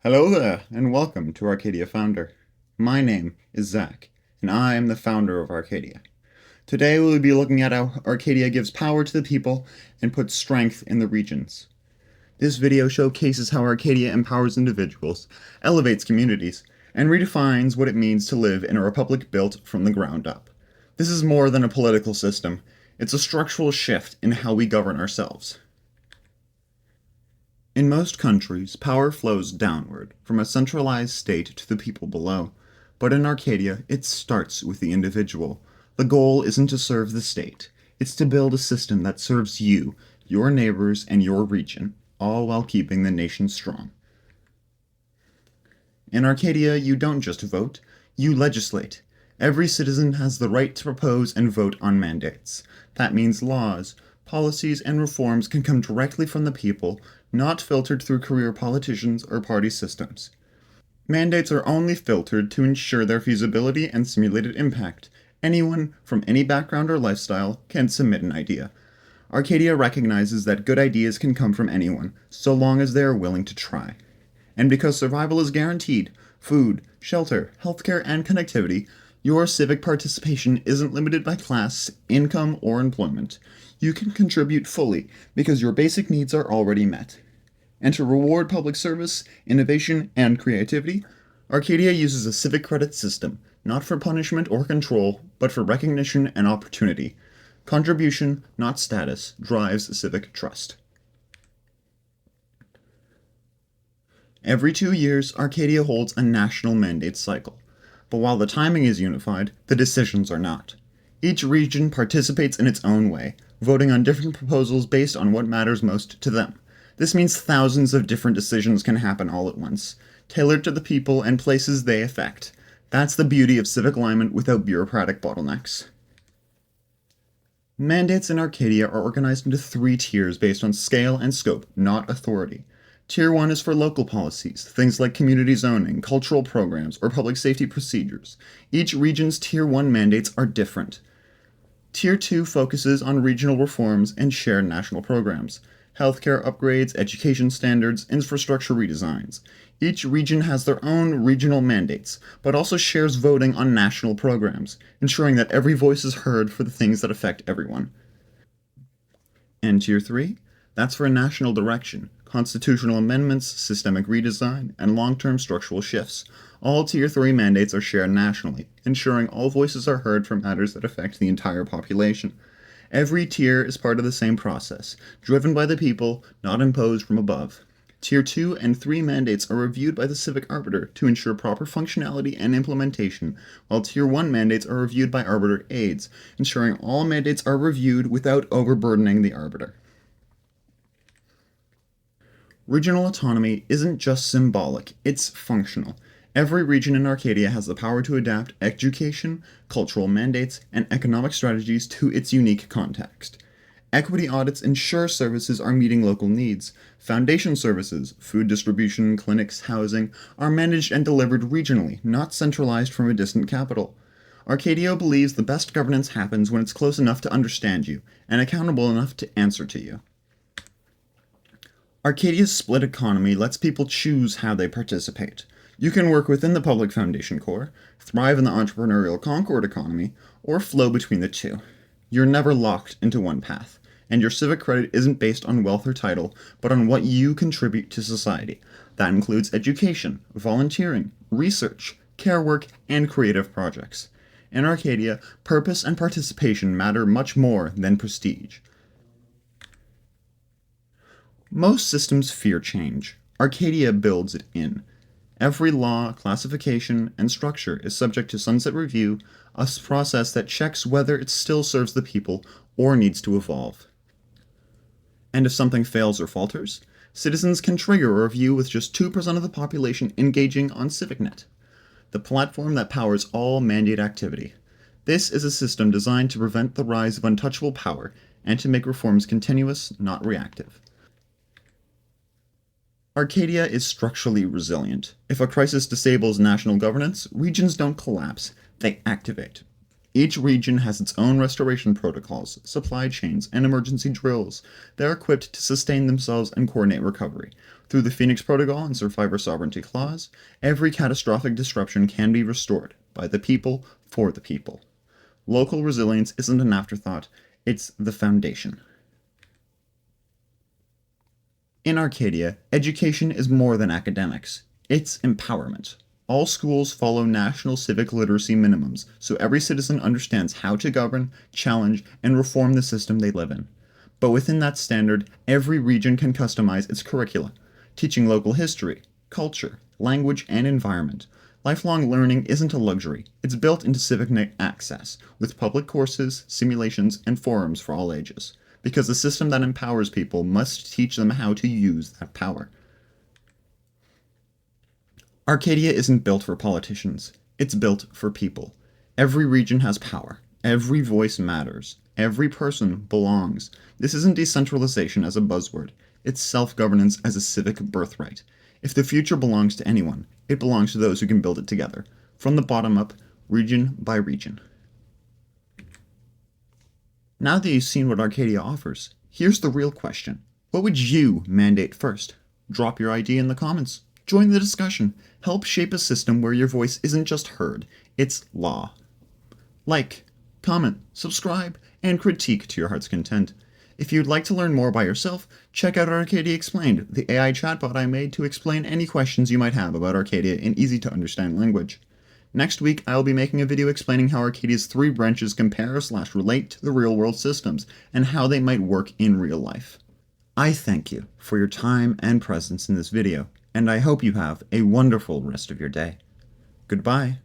Hello there, and welcome to Arcadia Founder. My name is Zach, and I am the founder of Arcadia. Today we'll be looking at how Arcadia gives power to the people and puts strength in the regions. This video showcases how Arcadia empowers individuals, elevates communities, and redefines what it means to live in a republic built from the ground up. This is more than a political system, it's a structural shift in how we govern ourselves. In most countries, power flows downward, from a centralized state to the people below. But in Arcadia, it starts with the individual. The goal isn't to serve the state. It's to build a system that serves you, your neighbors, and your region, all while keeping the nation strong. In Arcadia, you don't just vote, you legislate. Every citizen has the right to propose and vote on mandates. That means laws, policies, and reforms can come directly from the people, not filtered through career politicians or party systems. Mandates are only filtered to ensure their feasibility and simulated impact. Anyone from any background or lifestyle can submit an idea. Arcadia recognizes that good ideas can come from anyone, so long as they are willing to try. And because survival is guaranteed, food, shelter, healthcare, and connectivity, your civic participation isn't limited by class, income, or employment. You can contribute fully because your basic needs are already met. And to reward public service, innovation, and creativity, Arcadia uses a civic credit system, not for punishment or control, but for recognition and opportunity. Contribution, not status, drives civic trust. Every 2 years, Arcadia holds a national mandate cycle. But while the timing is unified, the decisions are not. Each region participates in its own way, voting on different proposals based on what matters most to them. This means thousands of different decisions can happen all at once, tailored to the people and places they affect. That's the beauty of civic alignment without bureaucratic bottlenecks. Mandates in Arcadia are organized into 3 tiers based on scale and scope, not authority. Tier 1 is for local policies, things like community zoning, cultural programs, or public safety procedures. Each region's Tier 1 mandates are different. Tier 2 focuses on regional reforms and shared national programs, healthcare upgrades, education standards, infrastructure redesigns. Each region has their own regional mandates, but also shares voting on national programs, ensuring that every voice is heard for the things that affect everyone. And Tier 3? That's for national direction, constitutional amendments, systemic redesign, and long-term structural shifts. All Tier 3 mandates are shared nationally, ensuring all voices are heard for matters that affect the entire population. Every tier is part of the same process, driven by the people, not imposed from above. Tier 2 and 3 mandates are reviewed by the Civic Arbiter to ensure proper functionality and implementation, while Tier 1 mandates are reviewed by Arbiter aides, ensuring all mandates are reviewed without overburdening the Arbiter. Regional autonomy isn't just symbolic, it's functional. Every region in Arcadia has the power to adapt education, cultural mandates, and economic strategies to its unique context. Equity audits ensure services are meeting local needs. Foundation services, food distribution, clinics, housing, are managed and delivered regionally, not centralized from a distant capital. Arcadia believes the best governance happens when it's close enough to understand you, and accountable enough to answer to you. Arcadia's split economy lets people choose how they participate. You can work within the public foundation core, thrive in the entrepreneurial Concord economy, or flow between the two. You're never locked into one path, and your civic credit isn't based on wealth or title, but on what you contribute to society. That includes education, volunteering, research, care work, and creative projects. In Arcadia, purpose and participation matter much more than prestige. Most systems fear change. Arcadia builds it in. Every law, classification, and structure is subject to sunset review, a process that checks whether it still serves the people or needs to evolve. And if something fails or falters, citizens can trigger a review with just 2% of the population engaging on CivicNet, the platform that powers all mandate activity. This is a system designed to prevent the rise of untouchable power and to make reforms continuous, not reactive. Arcadia is structurally resilient. If a crisis disables national governance, regions don't collapse, they activate. Each region has its own restoration protocols, supply chains, and emergency drills. They're equipped to sustain themselves and coordinate recovery. Through the Phoenix Protocol and Survivor Sovereignty Clause, every catastrophic disruption can be restored by the people for the people. Local resilience isn't an afterthought, it's the foundation. In Arcadia, education is more than academics. It's empowerment. All schools follow national civic literacy minimums, so every citizen understands how to govern, challenge, and reform the system they live in. But within that standard, every region can customize its curricula, teaching local history, culture, language, and environment. Lifelong learning isn't a luxury. It's built into CivicNet access, with public courses, simulations, and forums for all ages. Because the system that empowers people must teach them how to use that power. Arcadia isn't built for politicians. It's built for people. Every region has power. Every voice matters. Every person belongs. This isn't decentralization as a buzzword. It's self-governance as a civic birthright. If the future belongs to anyone, it belongs to those who can build it together, from the bottom up, region by region. Now that you've seen what Arcadia offers, here's the real question. What would you mandate first? Drop your idea in the comments. Join the discussion. Help shape a system where your voice isn't just heard, it's law. Like, comment, subscribe, and critique to your heart's content. If you'd like to learn more by yourself, check out Arcadia Explained, the AI chatbot I made to explain any questions you might have about Arcadia in easy-to-understand language. Next week, I'll be making a video explaining how Arcadia's 3 branches compare/relate to the real-world systems, and how they might work in real life. I thank you for your time and presence in this video, and I hope you have a wonderful rest of your day. Goodbye.